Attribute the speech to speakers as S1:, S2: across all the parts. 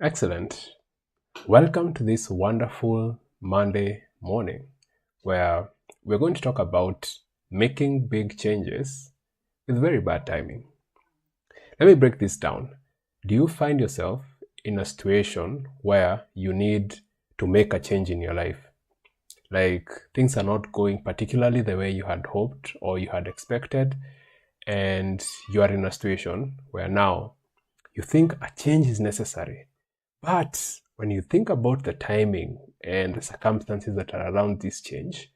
S1: Excellent. Welcome to this wonderful Monday morning where we're going to talk about making big changes with very bad timing. Let me break this down. Do you find yourself in a situation where you need to make a change in your life? Like things are not going particularly the way you had hoped or you had expected, and you are in a situation where now you think a change is necessary. But when you think about the timing and the circumstances that are around this change,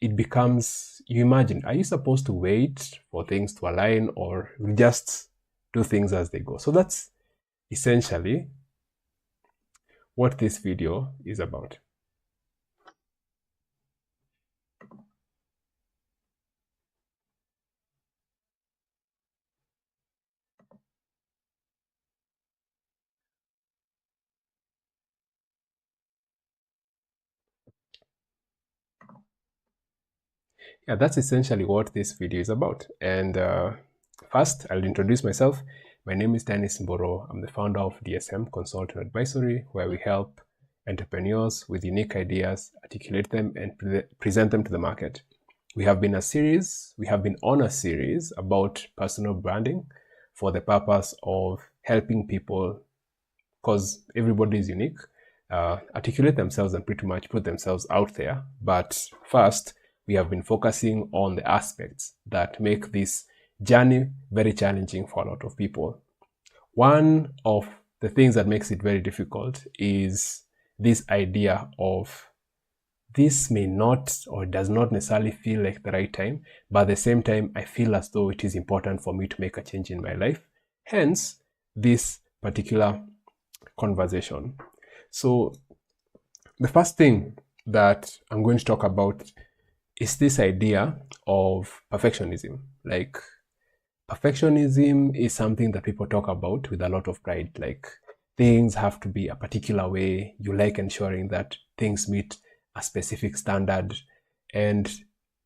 S1: it becomes, you imagine, are you supposed to wait for things to align or just do things as they go? So that's essentially what this video is about. Yeah, that's essentially what this video is about. And first, I'll introduce myself. My name is Dennis Mboro. I'm the founder of DSM Consultant Advisory, where we help entrepreneurs with unique ideas, articulate them, and present them to the market. We have been on a series about personal branding for the purpose of helping people, because everybody is unique, articulate themselves and pretty much put themselves out there. But first, we have been focusing on the aspects that make this journey very challenging for a lot of people. One of the things that makes it very difficult is this idea of this may not or does not necessarily feel like the right time, but at the same time, I feel as though it is important for me to make a change in my life. Hence, this particular conversation. So, the first thing that I'm going to talk about is this idea of perfectionism. Like, perfectionism is something that people talk about with a lot of pride. Like, things have to be a particular way. You like ensuring that things meet a specific standard. And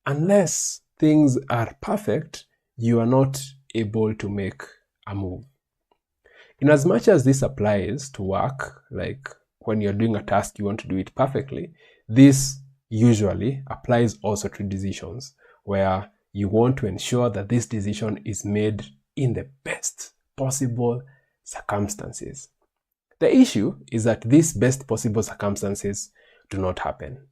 S1: unless things are perfect, you are not able to make a move. In as much as this applies to work, like when you're doing a task, you want to do it perfectly, this usually applies also to decisions, where you want to ensure that this decision is made in the best possible circumstances. The issue is that these best possible circumstances do not happen.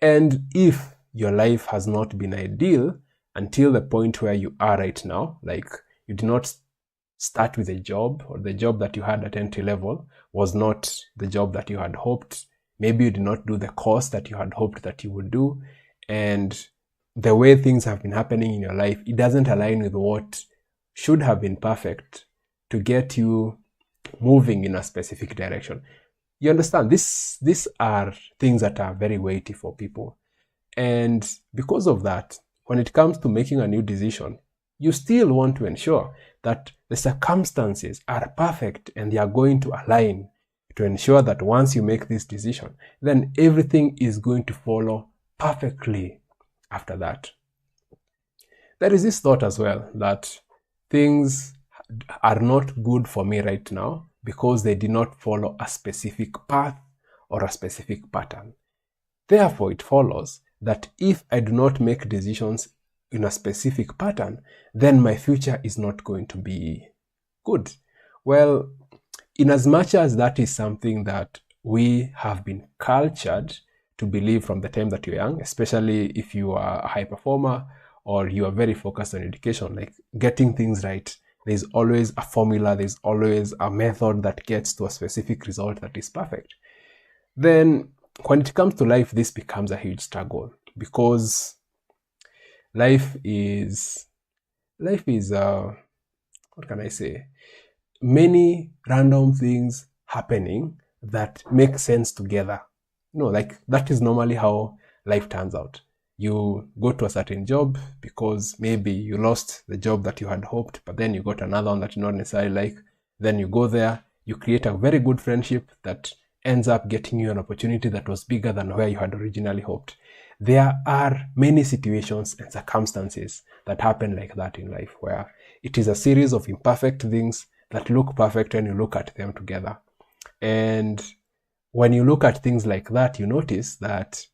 S1: And if your life has not been ideal until the point where you are right now, like you did not start with a job, or the job that you had at entry level was not the job that you had hoped. Maybe you did not do the course that you had hoped that you would do. And the way things have been happening in your life, it doesn't align with what should have been perfect to get you moving in a specific direction. You understand, these are things that are very weighty for people. And because of that, when it comes to making a new decision, you still want to ensure that the circumstances are perfect and they are going to align to ensure that once you make this decision, then everything is going to follow perfectly after that. There is this thought as well that things are not good for me right now because they did not follow a specific path or a specific pattern. Therefore, it follows that if I do not make decisions in a specific pattern, then my future is not going to be good. Well, in as much as that is something that we have been cultured to believe from the time that you're young, especially if you are a high performer or you are very focused on education, like getting things right, there's always a formula, there's always a method that gets to a specific result that is perfect. Then when it comes to life, this becomes a huge struggle, because life is what can I say? Many random things happening that make sense together. Like that is normally how life turns out. You go to a certain job because maybe you lost the job that you had hoped, but then you got another one that you not necessarily like. Then you go there, you create a very good friendship that ends up getting you an opportunity that was bigger than where you had originally hoped. There are many situations and circumstances that happen like that in life, where it is a series of imperfect things that look perfect when you look at them together. And when you look at things like that, you notice that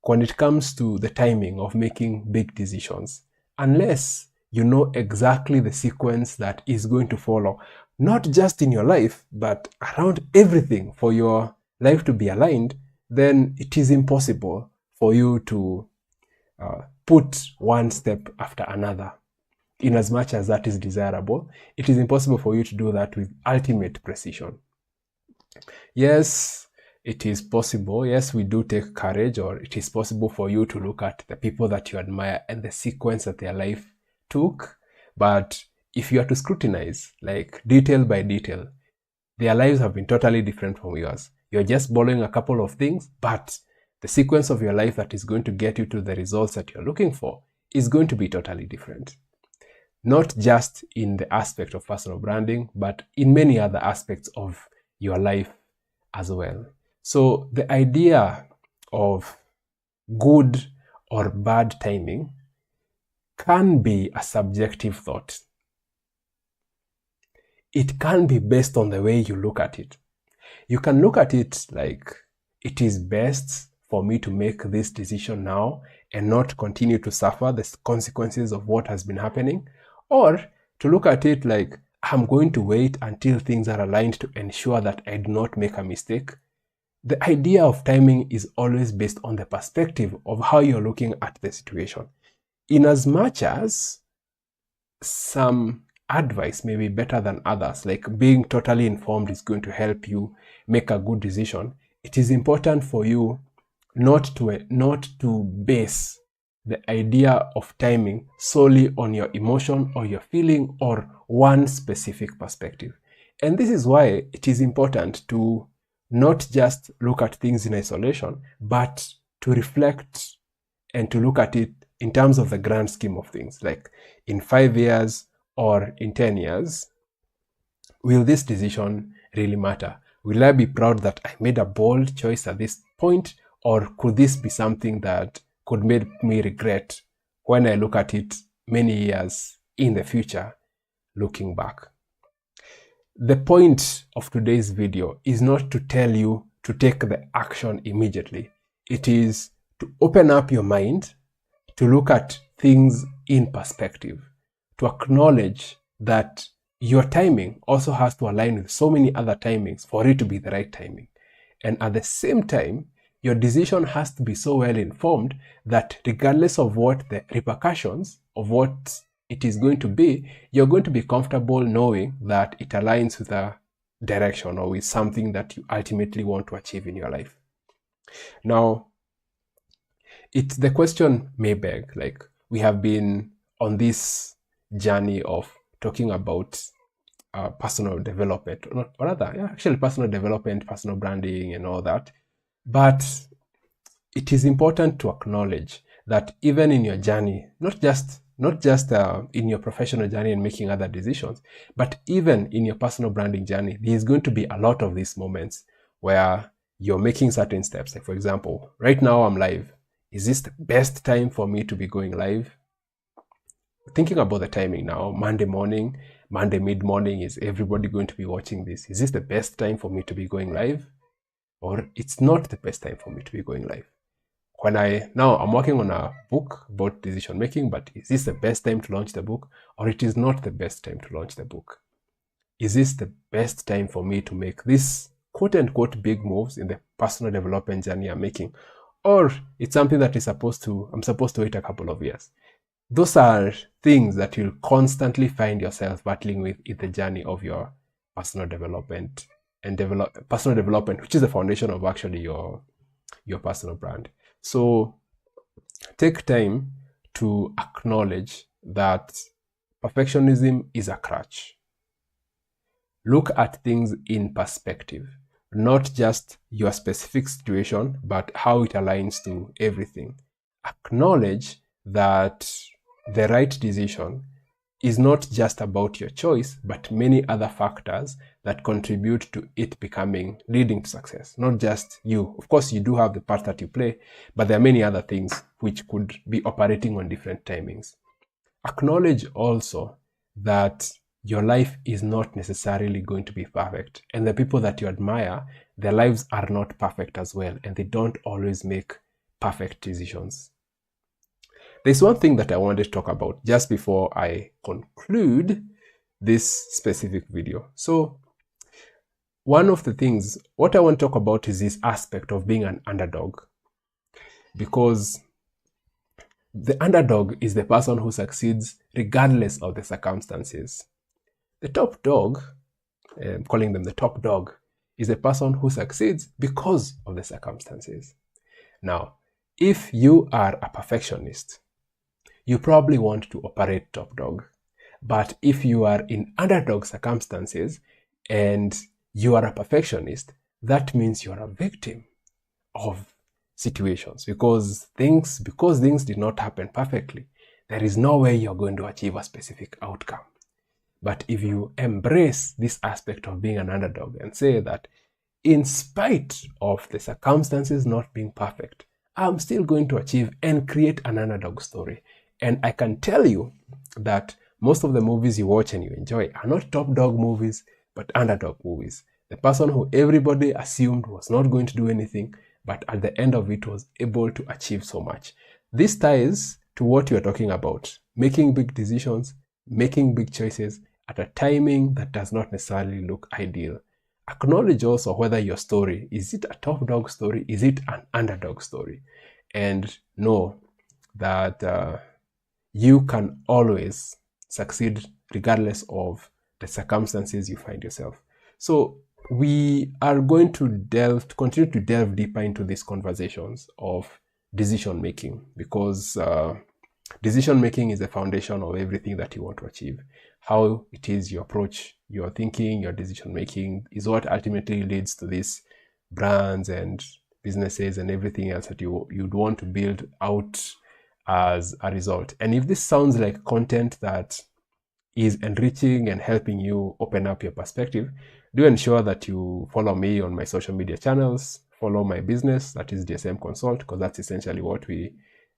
S1: when it comes to the timing of making big decisions, unless you know exactly the sequence that is going to follow, not just in your life, but around everything for your life to be aligned, then it is impossible for you to put one step after another. In as much as that is desirable, it is impossible for you to do that with ultimate precision. Yes, it is possible. Yes, we do take courage, or it is possible for you to look at the people that you admire and the sequence that their life took. But if you are to scrutinize, like detail by detail, their lives have been totally different from yours. You're just borrowing a couple of things, but the sequence of your life that is going to get you to the results that you're looking for is going to be totally different. Not just in the aspect of personal branding, but in many other aspects of your life as well. So the idea of good or bad timing can be a subjective thought. It can be based on the way you look at it. You can look at it like, it is best for me to make this decision now and not continue to suffer the consequences of what has been happening, or to look at it like, I'm going to wait until things are aligned to ensure that I do not make a mistake. The idea of timing is always based on the perspective of how you're looking at the situation. In as much as some advice may be better than others, like being totally informed is going to help you make a good decision, it is important for you not to base the idea of timing solely on your emotion or your feeling or one specific perspective. And this is why it is important to not just look at things in isolation, but to reflect and to look at it in terms of the grand scheme of things. Like, in 5 years or in 10 years, will this decision really matter? Will I be proud that I made a bold choice at this point? Or could this be something that could make me regret when I look at it many years in the future, looking back? The point of today's video is not to tell you to take the action immediately. It is to open up your mind, to look at things in perspective, to acknowledge that your timing also has to align with so many other timings for it to be the right timing. And at the same time, your decision has to be so well informed that regardless of what the repercussions of what it is going to be, you're going to be comfortable knowing that it aligns with a direction or with something that you ultimately want to achieve in your life. Now, the question may beg, like, we have been on this journey of talking about personal development, or rather, actually personal development, personal branding and all that. But it is important to acknowledge that even in your journey, not just in your professional journey and making other decisions, but even in your personal branding journey, there's going to be a lot of these moments where you're making certain steps. Like, for example, right now I'm live. Is this the best time for me to be going live? Thinking about the timing now, Monday morning, Monday mid-morning, is everybody going to be watching this? Is this the best time for me to be going live? Or it's not the best time for me to be going live? Now I'm working on a book about decision making, but is this the best time to launch the book, or it is not the best time to launch the book? Is this the best time for me to make this quote unquote big moves in the personal development journey I'm making, or it's something that I'm supposed to wait a couple of years? Those are things that you'll constantly find yourself battling with in the journey of your personal development personal development, which is the foundation of actually your personal brand. So take time to acknowledge that perfectionism is a crutch. Look at things in perspective, not just your specific situation, but how it aligns to everything. Acknowledge that the right decision is not just about your choice, but many other factors that contribute to it leading to success. Not just you. Of course, you do have the part that you play, but there are many other things which could be operating on different timings. Acknowledge also that your life is not necessarily going to be perfect. And the people that you admire, their lives are not perfect as well, and they don't always make perfect decisions. There's one thing that I wanted to talk about just before I conclude this specific video. So one of the things, what I want to talk about is this aspect of being an underdog, because the underdog is the person who succeeds regardless of the circumstances. The top dog, I'm calling them the top dog, is a person who succeeds because of the circumstances. Now, if you are a perfectionist, you probably want to operate top dog. But if you are in underdog circumstances and you are a perfectionist, that means you are a victim of situations, because things did not happen perfectly, there is no way you're going to achieve a specific outcome. But if you embrace this aspect of being an underdog and say that in spite of the circumstances not being perfect, I'm still going to achieve and create an underdog story. And I can tell you that most of the movies you watch and you enjoy are not top dog movies, but underdog movies. The person who everybody assumed was not going to do anything, but at the end of it was able to achieve so much. This ties to what you're talking about, making big decisions, making big choices at a timing that does not necessarily look ideal. Acknowledge also whether your story, is it a top dog story? Is it an underdog story? And know that you can always succeed regardless of the circumstances you find yourself. So we are going to continue to delve deeper into these conversations of decision making, because decision making is the foundation of everything that you want to achieve. How it is you approach your thinking, your decision making is what ultimately leads to these brands and businesses and everything else that you'd want to build out as a result. And if this sounds like content that is enriching and helping you open up your perspective, do ensure that you follow me on my social media channels, follow my business, that is DSM Consult, because that's essentially what we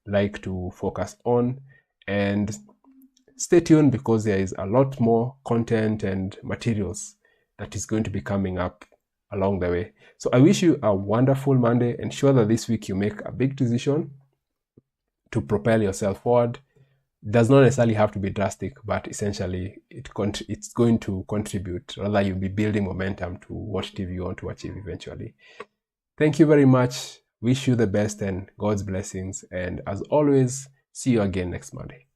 S1: like to focus on. And stay tuned, because there is a lot more content and materials that is going to be coming up along the way. So I wish you a wonderful Monday. Ensure that this week you make a big decision to propel yourself forward. Does not necessarily have to be drastic, but essentially it's going to contribute. Rather, you'll be building momentum to what you want to achieve eventually. Thank you very much. Wish you the best and God's blessings. And as always, see you again next Monday.